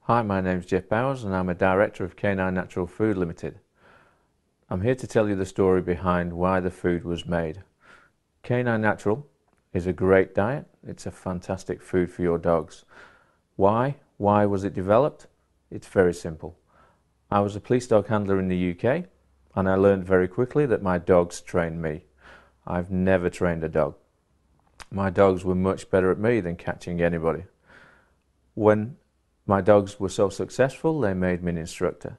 Hi, my name is Geoff Bowers and I'm a director of Canine Natural Food Limited. I'm here to tell you the story behind why the food was made. Canine Natural is a great diet. It's a fantastic food for your dogs. Why? Why was it developed? It's very simple. I was a police dog handler in the UK and I learned very quickly that my dogs trained me. I've never trained a dog. My dogs were much better at me than catching anybody. When my dogs were so successful, they made me an instructor.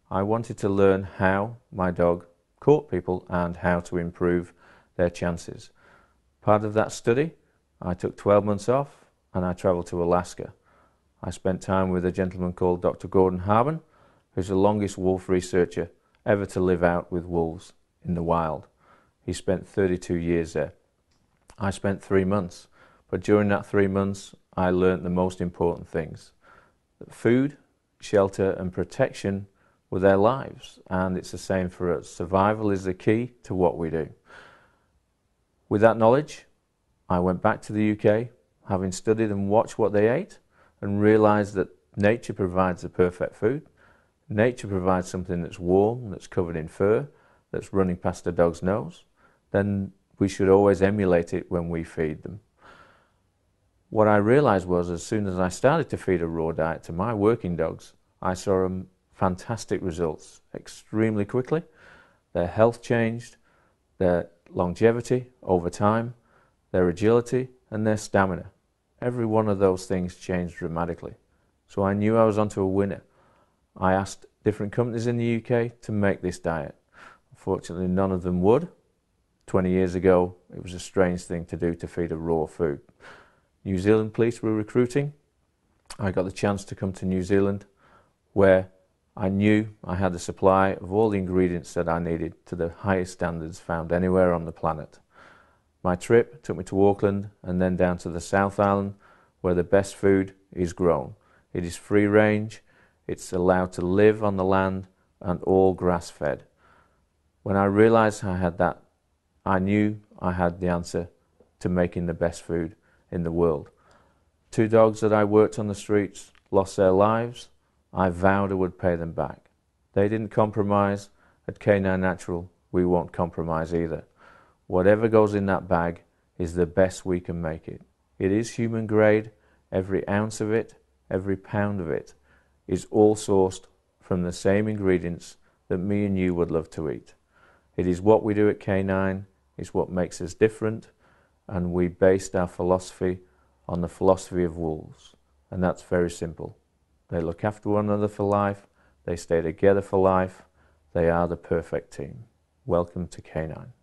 I wanted to learn how my dog caught people and how to improve their chances. Part of that study, I took 12 months off and I travelled to Alaska. I spent time with a gentleman called Dr. Gordon Harben, who's the longest wolf researcher ever to live out with wolves in the wild. He spent 32 years there. I spent 3 months, but during that 3 months I learned the most important things. That food, shelter and protection were their lives, and it's the same for us. Survival is the key to what we do. With that knowledge, I went back to the UK, having studied and watched what they ate, and realised that nature provides the perfect food. Nature provides something that's warm, that's covered in fur, that's running past a dog's nose. Then we should always emulate it when we feed them. What I realised was, as soon as I started to feed a raw diet to my working dogs, I saw fantastic results extremely quickly. Their health changed, their longevity over time, their agility and their stamina. Every one of those things changed dramatically. So I knew I was onto a winner. I asked different companies in the UK to make this diet. Unfortunately, none of them would. 20 years ago, it was a strange thing to do, to feed a raw food. New Zealand police were recruiting. I got the chance to come to New Zealand, where I knew I had the supply of all the ingredients that I needed to the highest standards found anywhere on the planet. My trip took me to Auckland and then down to the South Island, where the best food is grown. It is free range, it's allowed to live on the land and all grass fed. When I realised I had that, I knew I had the answer to making the best food in the world. 2 dogs that I worked on the streets lost their lives. I vowed I would pay them back. They didn't compromise. At Canine Natural, we won't compromise either. Whatever goes in that bag is the best we can make it. It is human grade. Every ounce of it, every pound of it is all sourced from the same ingredients that me and you would love to eat. It is what we do at Canine. It's what makes us different. And we based our philosophy on the philosophy of wolves. And that's very simple. They look after one another for life. They stay together for life. They are the perfect team. Welcome to Canine.